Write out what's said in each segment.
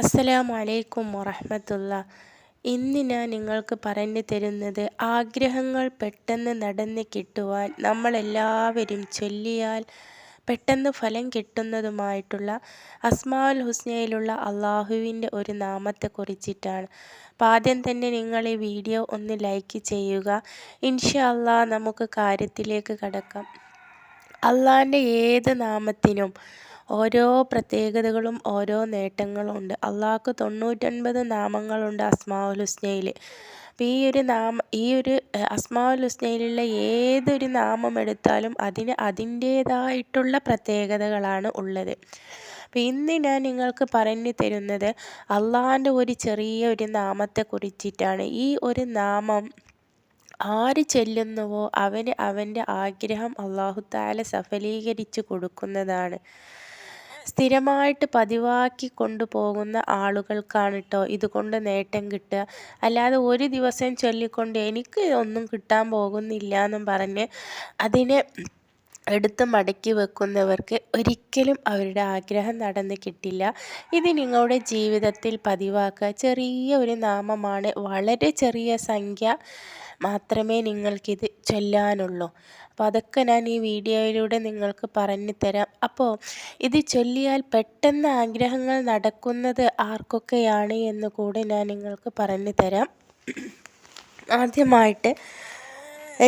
അസ്സലാമു അലൈക്കും വറഹ്മത്തുള്ള. ഇന്ന് ഞാൻ നിങ്ങൾക്ക് പറഞ്ഞു തരുന്നത് ആഗ്രഹങ്ങൾ പെട്ടെന്ന് നടന്ന് കിട്ടുവാൻ നമ്മളെല്ലാവരും ചൊല്ലിയാൽ പെട്ടെന്ന് ഫലം കിട്ടുന്നതുമായിട്ടുള്ള അസ്മാഉൽ ഹുസ്നയിലുള്ള അള്ളാഹുവിൻ്റെ ഒരു നാമത്തെക്കുറിച്ചിട്ടാണ്. അപ്പോൾ ആദ്യം തന്നെ നിങ്ങൾ ഈ വീഡിയോ ഒന്ന് ലൈക്ക് ചെയ്യുക. ഇൻഷാ അള്ളാ നമുക്ക് കാര്യത്തിലേക്ക് കടക്കാം. അള്ളാഹിൻ്റെ ഏത് നാമത്തിനും ഓരോ പ്രത്യേകതകളും ഓരോ നേട്ടങ്ങളും ഉണ്ട്. അള്ളാഹ്ക്ക് 99 നാമങ്ങളുണ്ട് അസ്മാഉൽ ഹുസ്നയിൽ. അപ്പോൾ ഈ ഒരു അസ്മാഉൽ ഹുസ്നയിലുള്ള ഏതൊരു നാമം എടുത്താലും അതിന് അതിൻ്റേതായിട്ടുള്ള പ്രത്യേകതകളാണ് ഉള്ളത്. അപ്പോൾ ഇന്ന് ഞാൻ നിങ്ങൾക്ക് പറഞ്ഞു തരുന്നത് അള്ളാഹിൻ്റെ ഒരു ചെറിയ ഒരു നാമത്തെ കുറിച്ചിട്ടാണ്. ഈ ഒരു നാമം ആര് ചെല്ലുന്നുവോ അവന് അവൻ്റെ ആഗ്രഹം അല്ലാഹു തആല സഫലീകരിച്ച് കൊടുക്കുന്നതാണ്. സ്ഥിരമായിട്ട് പതിവാക്കി കൊണ്ടുപോകുന്ന ആളുകൾക്കാണ് കേട്ടോ ഇതുകൊണ്ട് നേട്ടം കിട്ടുക. അല്ലാതെ ഒരു ദിവസം ചൊല്ലിക്കൊണ്ട് എനിക്ക് ഒന്നും കിട്ടാൻ പോകുന്നില്ല എന്നും പറഞ്ഞ് അതിനെ എടുത്ത് മടക്കി വെക്കുന്നവർക്ക് ഒരിക്കലും അവരുടെ ആഗ്രഹം നടന്ന് കിട്ടില്ല. ഇത് നിങ്ങളുടെ ജീവിതത്തിൽ പതിവാക്കുക. ചെറിയ ഒരു നാമമാണ്, വളരെ ചെറിയ സംഖ്യ മാത്രമേ നിങ്ങൾക്കിത് ചൊല്ലാനുള്ളൂ. അപ്പോൾ അതൊക്കെ ഞാൻ ഈ വീഡിയോയിലൂടെ നിങ്ങൾക്ക് പറഞ്ഞു തരാം. അപ്പോൾ ഇത് ചൊല്ലിയാൽ പെട്ടെന്ന് ആഗ്രഹങ്ങൾ നടക്കുന്നത് ആർക്കൊക്കെയാണ് എന്ന് കൂടെ ഞാൻ നിങ്ങൾക്ക് പറഞ്ഞു തരാം. ആദ്യമായിട്ട്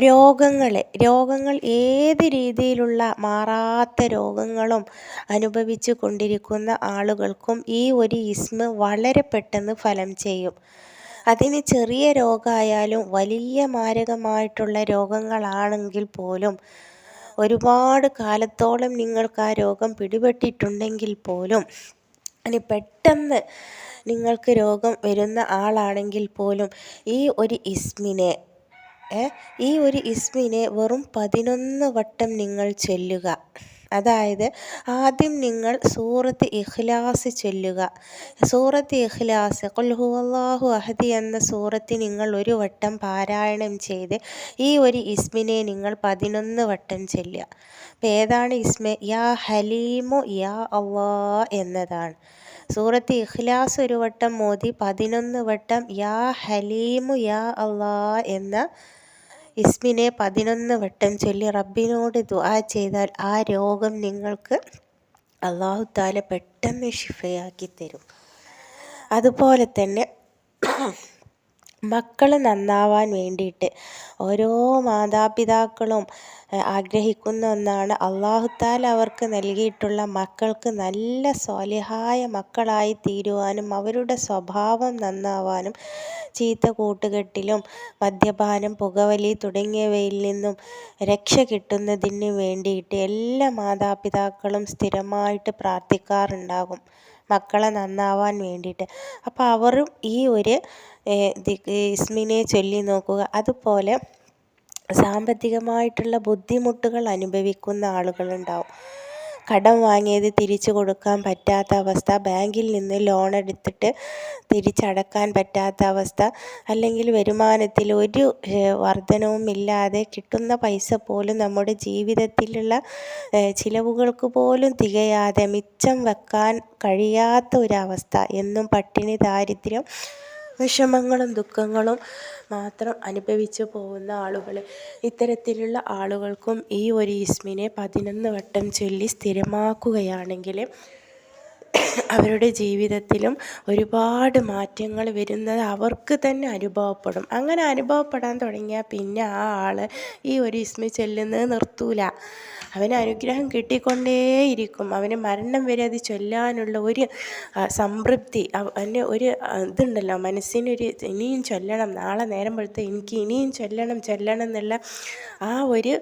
രോഗങ്ങൾ ഏത് രീതിയിലുള്ള മാറാത്ത രോഗങ്ങളും അനുഭവിച്ചു കൊണ്ടിരിക്കുന്ന ആളുകൾക്കും ഈ ഒരു ഇസ്മ വളരെ പെട്ടെന്ന് ഫലം ചെയ്യും. അതിന് ചെറിയ രോഗമായാലും വലിയ മാരകമായിട്ടുള്ള രോഗങ്ങളാണെങ്കിൽ പോലും ഒരുപാട് കാലത്തോളം നിങ്ങൾക്ക് ആ രോഗം പിടിപെട്ടിട്ടുണ്ടെങ്കിൽ പോലും ഇനി പെട്ടെന്ന് നിങ്ങൾക്ക് രോഗം വരുന്ന ആളാണെങ്കിൽ പോലും ഈ ഒരു ഇസ്മിനെ വെറും 11 വട്ടം നിങ്ങൾ ചൊല്ലുക. അതായത് ആദ്യം നിങ്ങൾ സൂറത്ത് ഇഖ്ലാസ് ചൊല്ലുക. സൂറത്ത് ഇഖ്ലാസ് ഖുൽ ഹുവല്ലാഹു അഹദ് എന്ന സൂറത്ത് നിങ്ങൾ ഒരു വട്ടം പാരായണം ചെയ്ത് ഈ ഒരു ഇസ്മിനെ നിങ്ങൾ 11 വട്ടം ചൊല്ലുക. അപ്പോൾ ഏതാണ് ഇസ്മ? യാ ഹലീമു യാ അള്ളാ എന്നതാണ്. സൂറത്ത് ഇഖ്ലാസ് ഒരു വട്ടം മോദി 11 വട്ടം യാ ഹലീമു യാ അള്ളാ എന്ന ഇസ്മിനെ 11 വട്ടം ചൊല്ലി റബ്ബിനോട് ദുആ ചെയ്താൽ ആ രോഗം നിങ്ങൾക്ക് അല്ലാഹു തആല പെട്ടെന്ന് ശിഫയാക്കി തരും. അതുപോലെ തന്നെ മക്കൾ നന്നാവാൻ വേണ്ടിയിട്ട് ഓരോ മാതാപിതാക്കളും ആഗ്രഹിക്കുന്ന ഒന്നാണ് അല്ലാഹു തആല അവർക്ക് നൽകിയിട്ടുള്ള മക്കൾക്ക് നല്ല സ്വാലിഹായ മക്കളായി തീരുവാനും അവരുടെ സ്വഭാവം നന്നാവാനും ചീത്ത കൂട്ടുകെട്ടിലും മദ്യപാനം, പുകവലി തുടങ്ങിയവയിൽ നിന്നും രക്ഷ കിട്ടുന്നതിന് വേണ്ടിയിട്ട് എല്ലാ മാതാപിതാക്കളും സ്ഥിരമായിട്ട് പ്രാർത്ഥിക്കാറുണ്ടാകും മക്കളെ നന്നാവാൻ വേണ്ടിയിട്ട്. അപ്പോൾ അവരും ഈ ഒരു ഇസ്മിനെ ചൊല്ലി നോക്കുക. അതുപോലെ സാമ്പത്തികമായിട്ടുള്ള ബുദ്ധിമുട്ടുകൾ അനുഭവിക്കുന്ന ആളുകളുണ്ടാവും. കടം വാങ്ങിയത് തിരിച്ചു കൊടുക്കാൻ പറ്റാത്ത അവസ്ഥ, ബാങ്കിൽ നിന്ന് ലോൺ എടുത്തിട്ട് തിരിച്ചടക്കാൻ പറ്റാത്ത അവസ്ഥ, അല്ലെങ്കിൽ വരുമാനത്തിൽ ഒരു വർധനവും ഇല്ലാതെ കിട്ടുന്ന പൈസ പോലും നമ്മുടെ ജീവിതത്തിലുള്ള ചിലവുകൾക്ക് പോലും തികയാതെ മിച്ചം വെക്കാൻ കഴിയാത്ത ഒരവസ്ഥ, എന്നും പട്ടിണി, ദാരിദ്ര്യം, വിഷമങ്ങളും ദുഃഖങ്ങളും മാത്രം അനുഭവിച്ചു പോകുന്ന ആളുകൾ, ഇത്തരത്തിലുള്ള ആളുകൾക്കും ഈ ഒരു ഇസ്മിനെ 11 വട്ടം ചൊല്ലി സ്ഥിരമാക്കുകയാണെങ്കിൽ അവരുടെ ജീവിതത്തിലും ഒരുപാട് മാറ്റങ്ങൾ വരുന്നത് അവർക്ക് തന്നെ അനുഭവപ്പെടും. അങ്ങനെ അനുഭവപ്പെടാൻ തുടങ്ങിയാൽ പിന്നെ ആ ആൾ ഈ ഒരു ഇസ്മി ചൊല്ലുന്നത് നിർത്തൂല. അവന് അനുഗ്രഹം കിട്ടിക്കൊണ്ടേയിരിക്കും. അവന് മരണം വരെ അത് ചൊല്ലാനുള്ള ഒരു സംതൃപ്തി, അവന് ഒരു ഇതുണ്ടല്ലോ, മനസ്സിനൊരു ഇനിയും ചൊല്ലണം, നാളെ നേരം വെളുത്ത് എനിക്ക് ഇനിയും ചൊല്ലണം എന്നുള്ള ആ ഒരു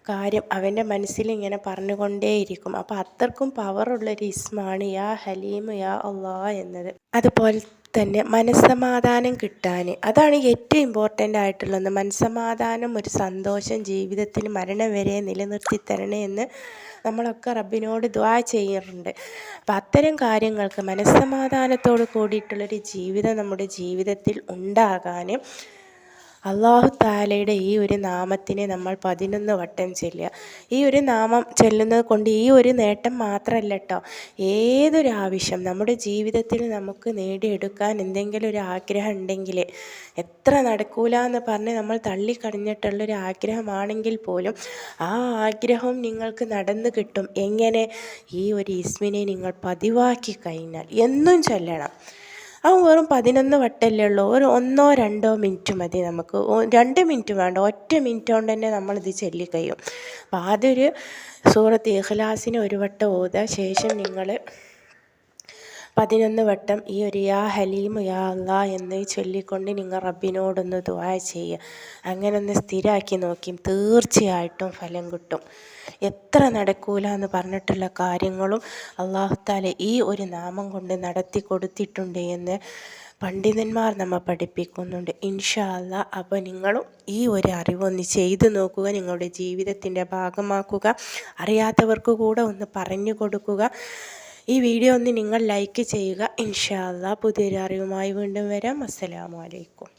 കാര്യം അവൻ്റെ മനസ്സിൽ ഇങ്ങനെ പറഞ്ഞുകൊണ്ടേയിരിക്കും. അപ്പോൾ അത്രക്കും പവറുള്ളൊരു ഇസ്മാണ് യാ ഹലീം യാ അള്ളാ എന്നത്. അതുപോലെ തന്നെ മനസ്സമാധാനം കിട്ടാൻ, അതാണ് ഏറ്റവും ഇമ്പോർട്ടൻ്റ് ആയിട്ടുള്ളത്. മനസ്സമാധാനം, ഒരു സന്തോഷം ജീവിതത്തിൽ മരണം വരെ നിലനിർത്തി തരണേ എന്ന് നമ്മളൊക്കെ റബ്ബിനോട് ദുആ ചെയ്യാറുണ്ട്. അപ്പം അത്തരം കാര്യങ്ങൾക്ക് മനസ്സമാധാനത്തോട് കൂടിയിട്ടുള്ളൊരു ജീവിതം നമ്മുടെ ജീവിതത്തിൽ ഉണ്ടാകാൻ അള്ളാഹു താലയുടെ ഈ ഒരു നാമത്തിനെ നമ്മൾ 11 വട്ടം ചൊല്ലുക. ഈ ഒരു നാമം ചൊല്ലുന്നത് കൊണ്ട് ഈ ഒരു നേട്ടം മാത്രമല്ല കേട്ടോ, ഏതൊരു ആവശ്യം നമ്മുടെ ജീവിതത്തിൽ നമുക്ക് നേടിയെടുക്കാൻ എന്തെങ്കിലും ഒരു ആഗ്രഹം ഉണ്ടെങ്കിൽ, എത്ര നടക്കൂല എന്ന് പറഞ്ഞ് നമ്മൾ തള്ളിക്കളഞ്ഞിട്ടുള്ളൊരു ആഗ്രഹമാണെങ്കിൽ പോലും ആ ആഗ്രഹം നിങ്ങൾക്ക് നടന്നു കിട്ടും. എങ്ങനെ? ഈ ഒരു ഇസ്മിനെ നിങ്ങൾ പതിവാക്കി കഴിഞ്ഞാൽ എന്നും ചൊല്ലണം. അത് വെറും 11 വട്ടമല്ലേ ഉള്ളൂ. ഒരു 1-2 മിനിറ്റ് മതി നമുക്ക്. 2 മിനിറ്റ് വേണ്ട, ഒറ്റ മിനിറ്റ് കൊണ്ട് തന്നെ നമ്മളിത് ചൊല്ലിക്കഴിയും. അപ്പോൾ ആദ്യം സൂറത്ത് ഇഖ്ലാസിന് 1 വട്ടം ഓതുക. ശേഷം നിങ്ങൾ 11 വട്ടം ഈ ഒരു യാ ഹലീം യാ അല്ലാ എന്ന് ചൊല്ലിക്കൊണ്ട് നിങ്ങൾ റബ്ബിനോടൊന്ന് ദുആ ചെയ്യുക. അങ്ങനെ ഒന്ന് സ്ഥിരമാക്കി നോക്കി, തീർച്ചയായിട്ടും ഫലം കിട്ടും. എത്ര നടക്കൂല എന്ന് പറഞ്ഞിട്ടുള്ള കാര്യങ്ങളും അല്ലാഹു തആല ഈ ഒരു നാമം കൊണ്ട് നടത്തി കൊടുത്തിട്ടുണ്ട് എന്ന് പണ്ഡിതന്മാർ നമ്മെ പഠിപ്പിക്കുന്നുണ്ട്. ഇൻഷാ അല്ലാ. അപ്പോൾ നിങ്ങളും ഈ ഒരു അറിവൊന്ന് ചെയ്തു നോക്കുക, നിങ്ങളുടെ ജീവിതത്തിൻ്റെ ഭാഗമാക്കുക. അറിയാത്തവർക്ക് കൂടെ ഒന്ന് പറഞ്ഞു കൊടുക്കുക. ഈ വീഡിയോ ഒന്ന് നിങ്ങൾ ലൈക്ക് ചെയ്യുക. ഇൻഷാ അല്ലാ. പുതിയൊരു അറിവുമായി വീണ്ടും വരാം. അസ്സലാമു അലൈക്കും.